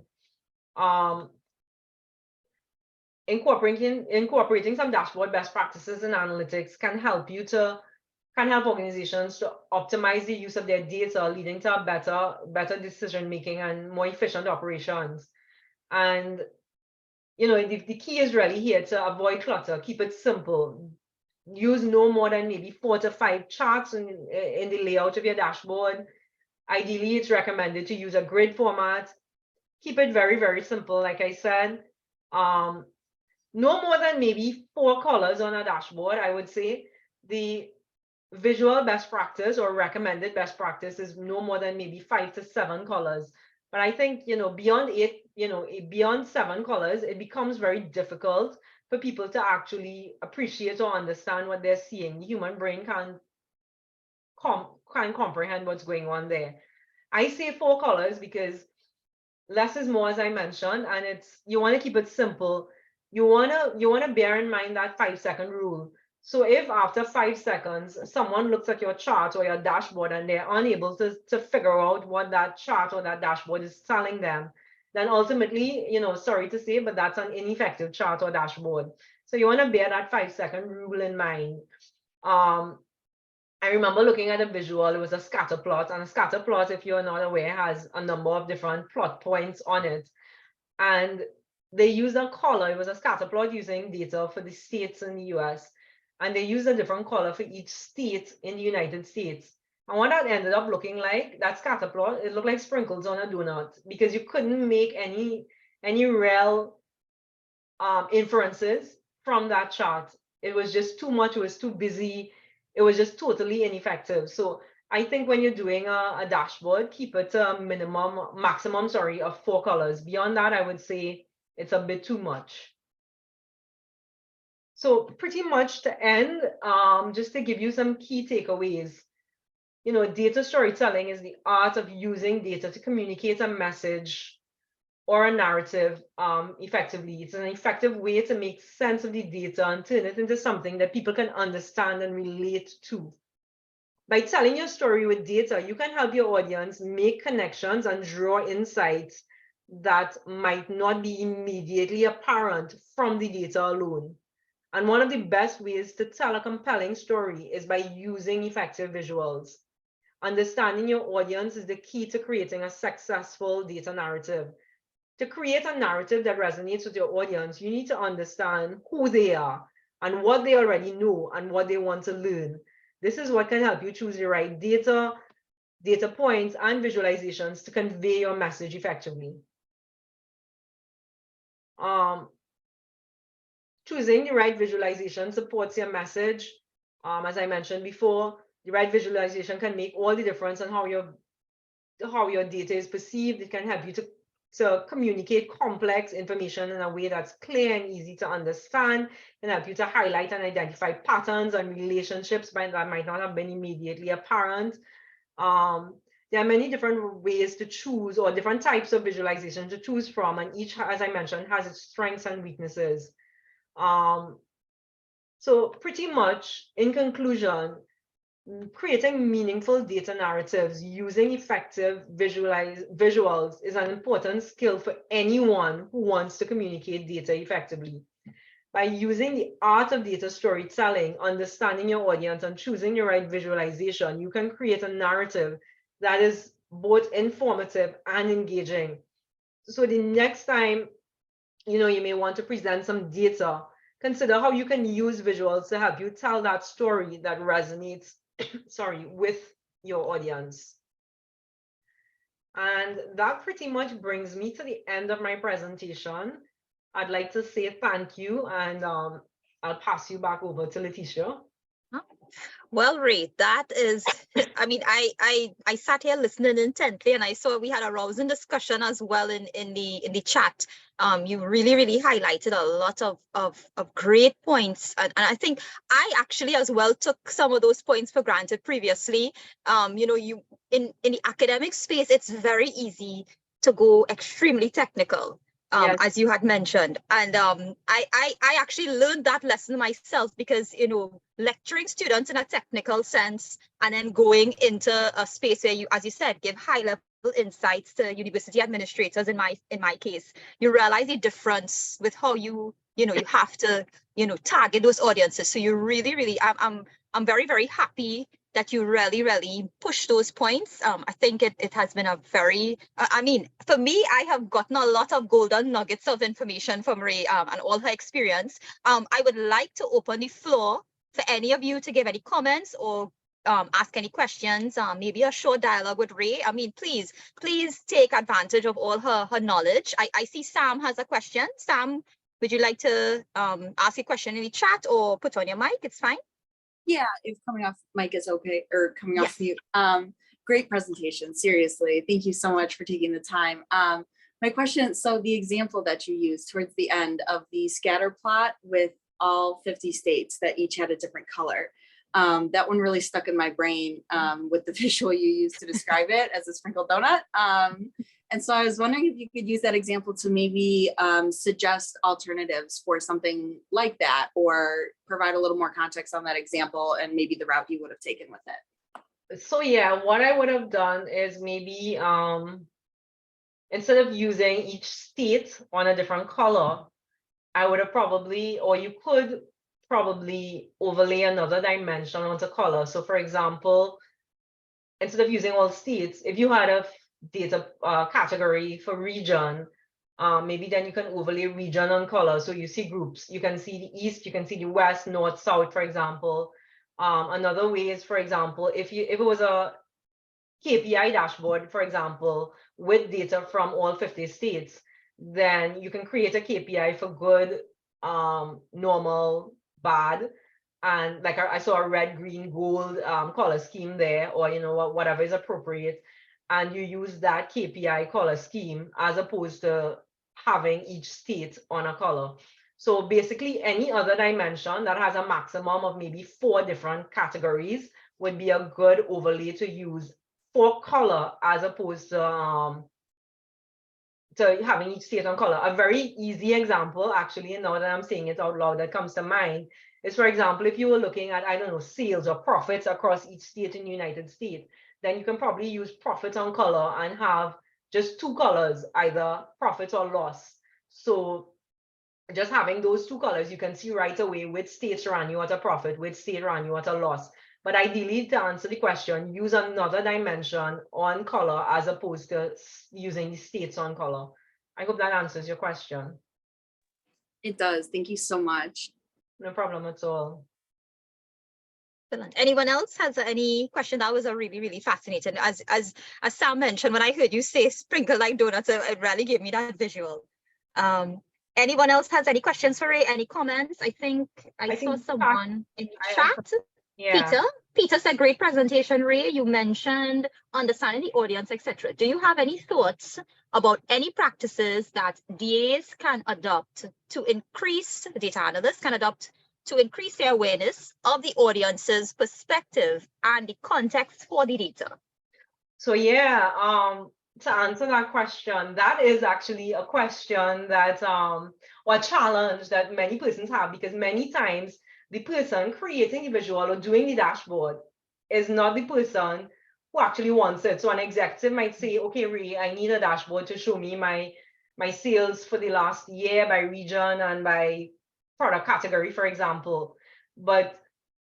Incorporating some dashboard best practices and analytics can help organizations to optimize the use of their data, leading to a better decision making and more efficient operations. And you know, the key is really here to avoid clutter, keep it simple. Use no more than maybe 4 to 5 charts in the layout of your dashboard. Ideally, it's recommended to use a grid format. Keep it very, very simple, like I said. No more than maybe 4 colors on a dashboard, I would say. The visual best practice or recommended best practice is no more than maybe 5 to 7 colors. But I think, you know, beyond 7 colors, it becomes very difficult for people to actually appreciate or understand what they're seeing. The human brain can't comprehend what's going on there. I say 4 colors because less is more, as I mentioned, and you want to keep it simple. You want to bear in mind that 5-second rule. So if after 5 seconds, someone looks at your chart or your dashboard and they're unable to figure out what that chart or that dashboard is telling them, then ultimately, you know, sorry to say, but that's an ineffective chart or dashboard. So you want to bear that 5-second rule in mind. I remember looking at a visual, it was a scatter plot, and a scatter plot, if you're not aware, has a number of different plot points on it. And they used a color, it was a scatter plot using data for the states in the US. And they used a different color for each state in the United States. And what that ended up looking like, that scatter plot, it looked like sprinkles on a donut, because you couldn't make any real inferences from that chart. It was just too much, it was too busy, it was just totally ineffective. So I think when you're doing a dashboard, keep it to a maximum of 4 colors. Beyond that, I would say it's a bit too much. So pretty much to end, just to give you some key takeaways, you know, data storytelling is the art of using data to communicate a message or a narrative effectively. It's an effective way to make sense of the data and turn it into something that people can understand and relate to. By telling your story with data, you can help your audience make connections and draw insights that might not be immediately apparent from the data alone. And one of the best ways to tell a compelling story is by using effective visuals. Understanding your audience is the key to creating a successful data narrative. To create a narrative that resonates with your audience, you need to understand who they are and what they already know and what they want to learn. This is what can help you choose the right data points, and visualizations to convey your message effectively. Choosing the right visualization supports your message. As I mentioned before, the right visualization can make all the difference in how your data is perceived. It can help you to communicate complex information in a way that's clear and easy to understand, and help you to highlight and identify patterns and relationships that might not have been immediately apparent. There are many different ways to choose, or different types of visualization to choose from, and each, as I mentioned, has its strengths and weaknesses. So pretty much, in conclusion, creating meaningful data narratives using effective visuals is an important skill for anyone who wants to communicate data effectively. By using the art of data storytelling, understanding your audience, and choosing the right visualization, you can create a narrative that is both informative and engaging. So the next time, you may want to present some data, consider how you can use visuals to help you tell that story that resonates, with your audience. And that pretty much brings me to the end of my presentation. I'd like to say thank you, and I'll pass you back over to Letetia. Well, Ray, that is, I mean, I sat here listening intently, and I saw we had a rousing discussion as well in the chat. You really highlighted a lot of great points, and I think I actually as well took some of those points for granted previously. You in the academic space, it's very easy to go extremely technical. Yes. As you had mentioned. And I actually learned that lesson myself because, lecturing students in a technical sense and then going into a space where you, as you said, give high level insights to university administrators in my case, you realize the difference with how you have to, target those audiences. So you really, I'm very happy that you really push those points. I think it has been a very, for me, I have gotten a lot of golden nuggets of information from Ray and all her experience. I would like to open the floor for any of you to give any comments or ask any questions, maybe a short dialogue with Ray. Please take advantage of all her knowledge. I see Sam has a question. Sam, would you like to ask a question in the chat or put on your mic? It's fine. Yeah, if coming off mic is okay, or coming off mute. Great presentation, seriously. Thank you so much for taking the time. My question, so the example that you used towards the end of the scatter plot with all 50 states that each had a different color, that one really stuck in my brain with the visual you used to describe it as a sprinkled donut. And so I was wondering if you could use that example to maybe suggest alternatives for something like that, or provide a little more context on that example and maybe the route you would have taken with it. So yeah, what I would have done is maybe instead of using each state on a different color, I would have probably, or you could probably overlay another dimension onto color. So for example, instead of using all states, if you had a data category for region, maybe then you can overlay region on color. So you see groups, you can see the east, you can see the west, north, south, for example. Another way is, for example, if it was a KPI dashboard, for example, with data from all 50 states, then you can create a KPI for good, normal, bad, and like I saw a red, green, gold color scheme there, or whatever is appropriate. And you use that KPI color scheme as opposed to having each state on a color. So basically any other dimension that has a maximum of maybe 4 different categories would be a good overlay to use for color as opposed to having each state on color. A very easy example, actually, and now that I'm saying it out loud, that comes to mind is, for example, if you were looking at, I don't know, sales or profits across each state in the United States, then you can probably use profits on color and have just 2 colors, either profit or loss. So just having those 2 colors, you can see right away which states ran you at a profit, which state ran you at a loss. But ideally, to answer the question, use another dimension on color as opposed to using the states on color. I hope that answers your question. It does. Thank you so much. No problem at all. Excellent. Anyone else has any question? That was a really fascinating. As Sam mentioned, when I heard you say sprinkle like donuts, it really gave me that visual. Anyone else has any questions for Ray? Any comments? I think I saw someone in the chat. Yeah. Peter said, great presentation, Ray. You mentioned understanding the audience, etc. Do you have any thoughts about any practices that DAs can adopt to increase, data analysts can adopt to increase their awareness of the audience's perspective and the context for the data? So yeah, to answer that question, that is actually a question that, or or challenge that many persons have, because many times the person creating the visual or doing the dashboard is not the person who actually wants it. So an executive might say, okay, Ray, I need a dashboard to show me my sales for the last year by region and by product category, for example. But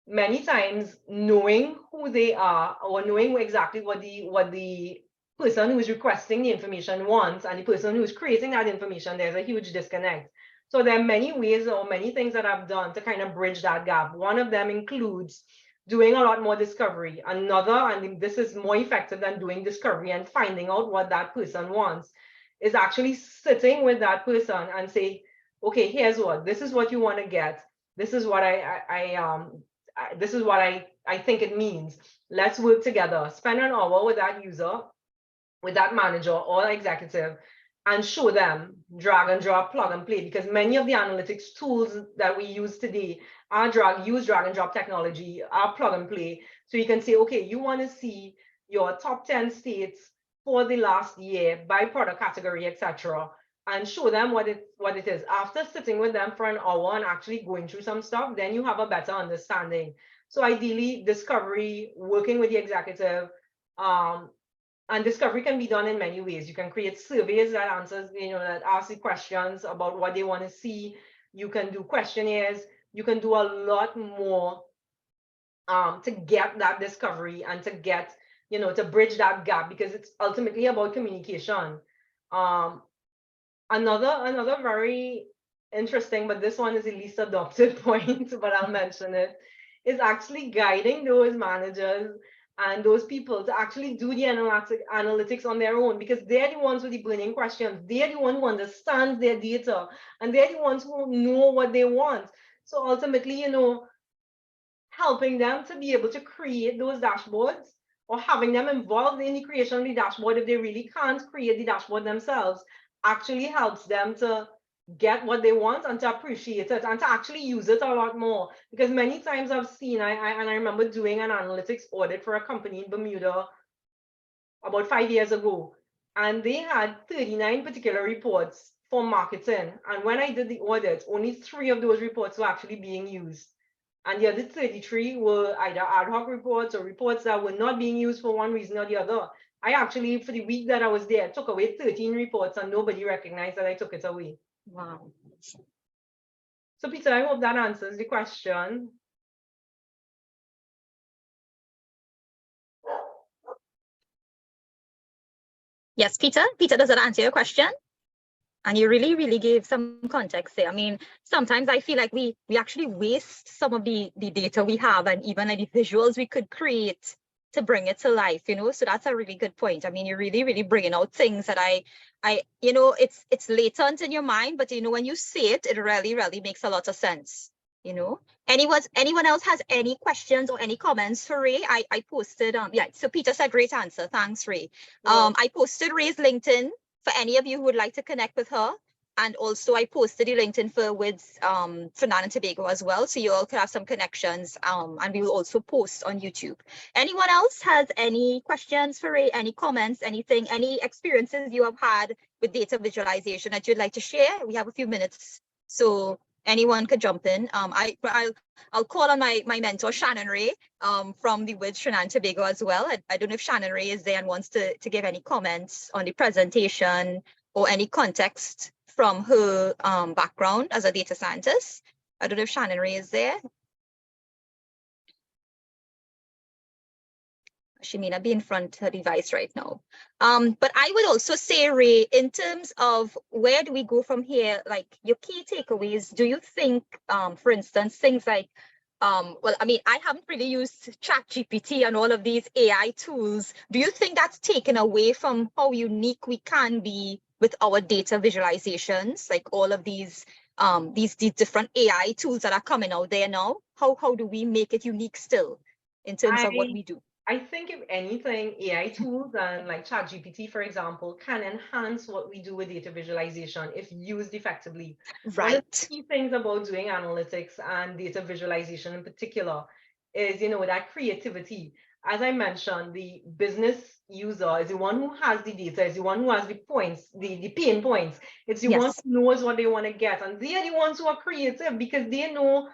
many times knowing who they are or knowing exactly what the person who is requesting the information wants and the person who is creating that information, there's a huge disconnect. So there are many ways or many things that I've done to kind of bridge that gap. One of them includes doing a lot more discovery. Another, and this is more effective than doing discovery and finding out what that person wants, is actually sitting with that person and say, okay, here's what, this is what you want to get. This is what this is what I think it means. Let's work together. Spend an hour with that user, with that manager or executive, and show them drag and drop, plug and play, because many of the analytics tools that we use today are drag and drop technology, are plug and play. So you can say, okay, you want to see your top 10 states for the last year by product category, etc., and show them what it is. After sitting with them for an hour and actually going through some stuff, then you have a better understanding. So ideally, discovery, working with the executive, and discovery can be done in many ways. You can create surveys that answers, that ask the questions about what they want to see. You can do questionnaires. You can do a lot more to get that discovery and to get, to bridge that gap, because it's ultimately about communication. Another very interesting, but this one is the least adopted point, but I'll mention it, is actually guiding those managers and those people to actually do the analytics on their own, because they're the ones with the burning questions. They're the one who understands their data, and they're the ones who know what they want. So ultimately, helping them to be able to create those dashboards, or having them involved in the creation of the dashboard if they really can't create the dashboard themselves, actually helps them to get what they want and to appreciate it and to actually use it a lot more. Because many times I've seen, I remember doing an analytics audit for a company in Bermuda about 5 years ago, and they had 39 particular reports for marketing. And when I did the audit, only 3 of those reports were actually being used. And the other 33 were either ad hoc reports or reports that were not being used for one reason or the other. I actually, for the week that I was there, took away 13 reports and nobody recognized that I took it away. Wow. So Peter, I hope that answers the question. Yes, Peter. Peter, does that answer your question? And you really, really gave some context there. I mean, sometimes I feel like we actually waste some of the data we have and even like the visuals we could create to bring it to life, so that's a really good point. I mean, you're really, really bringing out things that it's latent in your mind, but when you say it, it really, really makes a lot of sense. Anyone else has any questions or any comments for Ray? I posted, so Peter said great answer. Thanks, Ray. I posted Ray's LinkedIn for any of you who would like to connect with her. And also I posted the LinkedIn for WiDS Trinidad and Tobago as well. So you all could have some connections, and we will also post on YouTube. Anyone else has any questions for Ray, any comments, anything, any experiences you have had with data visualization that you'd like to share? We have a few minutes, so anyone could jump in. I'll call on my mentor, Shannon Ray, from the WiDS Trinidad and Tobago as well. I don't know if Shannon Ray is there and wants to give any comments on the presentation or any context from her background as a data scientist. I don't know if Shannon Ray is there. She may not be in front of her device right now. But I would also say, Ray, in terms of where do we go from here, like your key takeaways, do you think, for instance, things like, well, I mean, I haven't really used ChatGPT and all of these AI tools. Do you think that's taken away from how unique we can be with our data visualizations, like all of these different AI tools that are coming out there now? How do we make it unique still in terms of what we do? I think if anything, AI tools and like ChatGPT, for example, can enhance what we do with data visualization if used effectively. Right. One of the key things about doing analytics and data visualization in particular is, that creativity. As I mentioned, the business user is the one who has the data, is the one who has the points, the pain points. It's the one who knows what they want to get. And they are the ones who are creative because they know,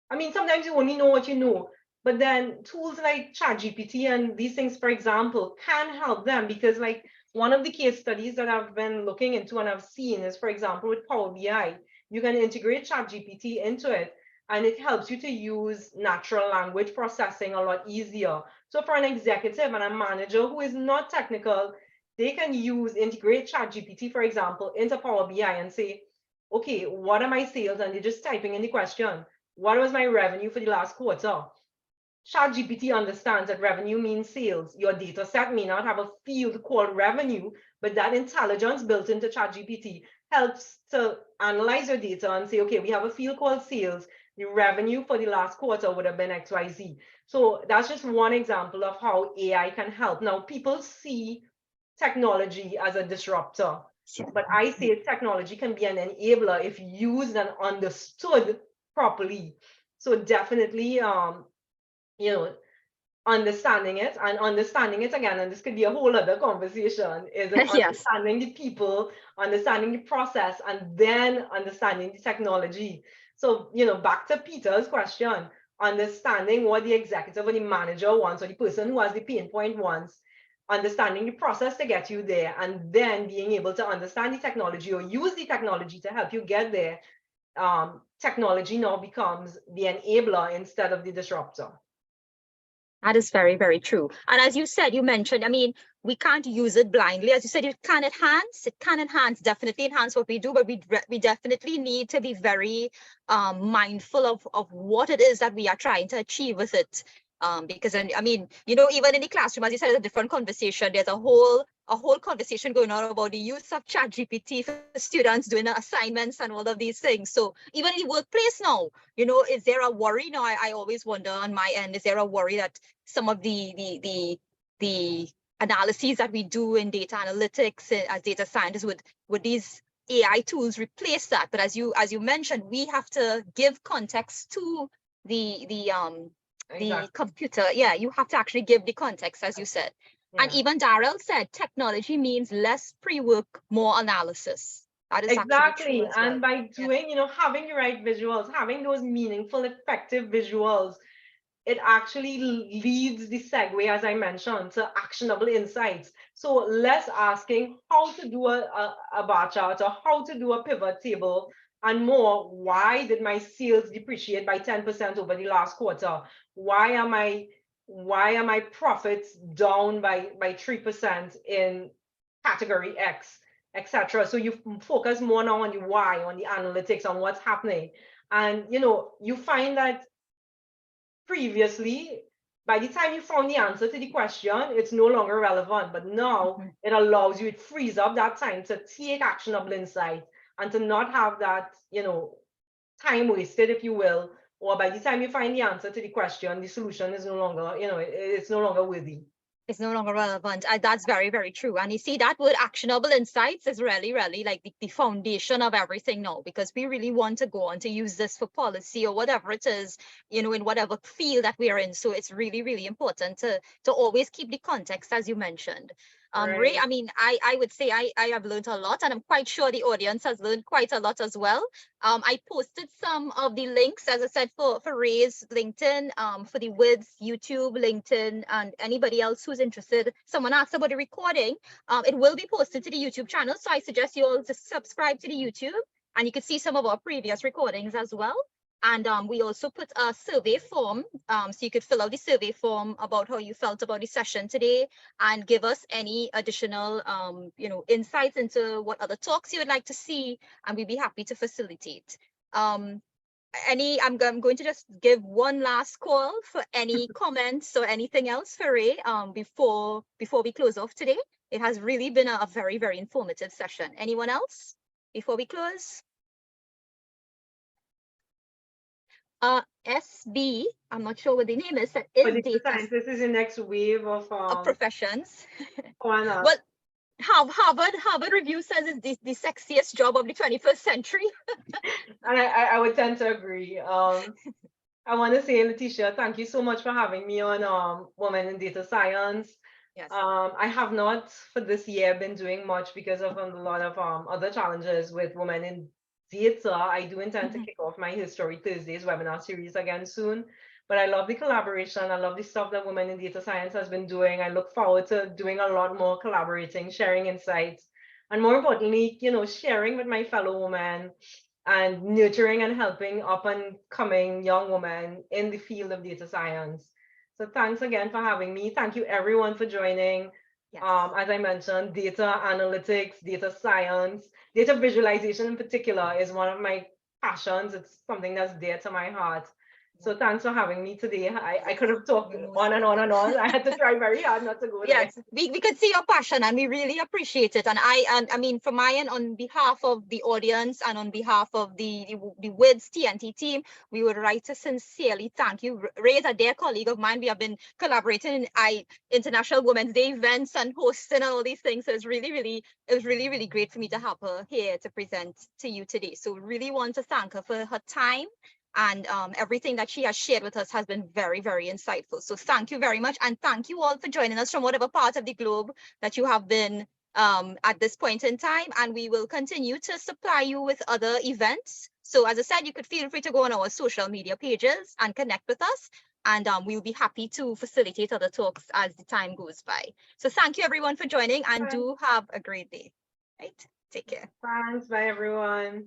sometimes you only know what you know. But then tools like ChatGPT and these things, for example, can help them because like one of the case studies that I've been looking into and I've seen is, for example, with Power BI, you can integrate ChatGPT into it and it helps you to use natural language processing a lot easier. So for an executive and a manager who is not technical, they can integrate ChatGPT, for example, into Power BI and say, okay, what are my sales? And they're just typing in the question, what was my revenue for the last quarter? ChatGPT understands that revenue means sales. Your data set may not have a field called revenue, but that intelligence built into ChatGPT helps to analyze your data and say, okay, we have a field called sales. The revenue for the last quarter would have been XYZ. So that's just one example of how AI can help. Now, people see technology as a disruptor, but I say technology can be an enabler if used and understood properly. So definitely, understanding it again, and this could be a whole other conversation, is understanding the people, understanding the process, and then understanding the technology. So, back to Peter's question, understanding what the executive or the manager wants, or the person who has the pain point wants, understanding the process to get you there, and then being able to understand the technology or use the technology to help you get there. Technology now becomes the enabler instead of the disruptor. That is very, very true. And as you said, you mentioned, we can't use it blindly. As you said, it can definitely enhance what we do, but we definitely need to be very mindful of what it is that we are trying to achieve with it. Because, even in the classroom, as you said, it's a different conversation. There's a whole conversation going on about the use of ChatGPT for students doing assignments and all of these things. So even in the workplace now, is there a worry now? I always wonder on my end, is there a worry that some of the analyses that we do in data analytics as data scientists, would these AI tools replace that? But as you mentioned, we have to give context to the computer. Yeah, you have to actually give the context, as you said. Yeah. And even Darrell said technology means less pre-work, more analysis. That is exactly. True and well. By doing, having the right visuals, having those meaningful, effective visuals, it actually leads the segue, as I mentioned, to actionable insights. So less asking how to do a bar chart or how to do a pivot table, and more, why did my sales depreciate by 10% over the last quarter? Why are my profits down by 3% in category X, etc.? So you focus more now on the why, on the analytics, on what's happening. And you find that previously, by the time you found the answer to the question, it's no longer relevant. But now it allows you, it frees up that time to take actionable insight and to not have that, time wasted, if you will, or by the time you find the answer to the question, the solution is no longer, it's no longer worthy. It's no longer relevant. That's very, very true. And you see, that word actionable insights is really, really like the foundation of everything now, because we really want to go on to use this for policy or whatever it is, in whatever field that we are in. So it's really, really important to always keep the context, as you mentioned. Right. Ray, I would say I have learned a lot, and I'm quite sure the audience has learned quite a lot as well. I posted some of the links, as I said, for Ray's LinkedIn, for the WiDS YouTube, LinkedIn, and anybody else who's interested. Someone asked about the recording. It will be posted to the YouTube channel, so I suggest you all just subscribe to the YouTube, and you can see some of our previous recordings as well. And we also put a survey form, so you could fill out the survey form about how you felt about the session today, and give us any additional, insights into what other talks you would like to see, and we'd be happy to facilitate. I'm going to just give one last call for any comments or anything else for Ray before we close off today. It has really been a very, very informative session. Anyone else before we close? SB, I'm not sure what the name is. Data science. This is the next wave of professions. Well, Harvard Review says it's the sexiest job of the 21st century. And I would tend to agree. I want to say, Letetia, thank you so much for having me on Women in Data Science. Yes. I have not for this year been doing much because of a lot of other challenges with women in data. I do intend to kick off my History Thursdays webinar series again soon. But I love the collaboration. I love the stuff that Women in Data Science has been doing. I look forward to doing a lot more collaborating, sharing insights, and more importantly, sharing with my fellow women and nurturing and helping up and coming young women in the field of data science. So thanks again for having me. Thank you everyone for joining. Yes. As I mentioned, data analytics, data science, data visualization in particular is one of my passions. It's something that's dear to my heart. So thanks for having me today. I could have talked on and on and on. I had to try very hard not to go there. Yes, we could see your passion and we really appreciate it. And I mean, from my end, on behalf of the audience and on behalf of the WiDS TNT team, we would like to sincerely thank you. Ray is a dear colleague of mine. We have been collaborating in International Women's Day events and hosting all these things. So it was really great for me to have her here to present to you today. So we really want to thank her for her time. And everything that she has shared with us has been very, very insightful. So thank you very much. And thank you all for joining us from whatever part of the globe that you have been at this point in time. And we will continue to supply you with other events. So as I said, you could feel free to go on our social media pages and connect with us. And we'll be happy to facilitate other talks as the time goes by. So thank you everyone for joining and do have a great day. Right? Take care. Thanks. Bye everyone.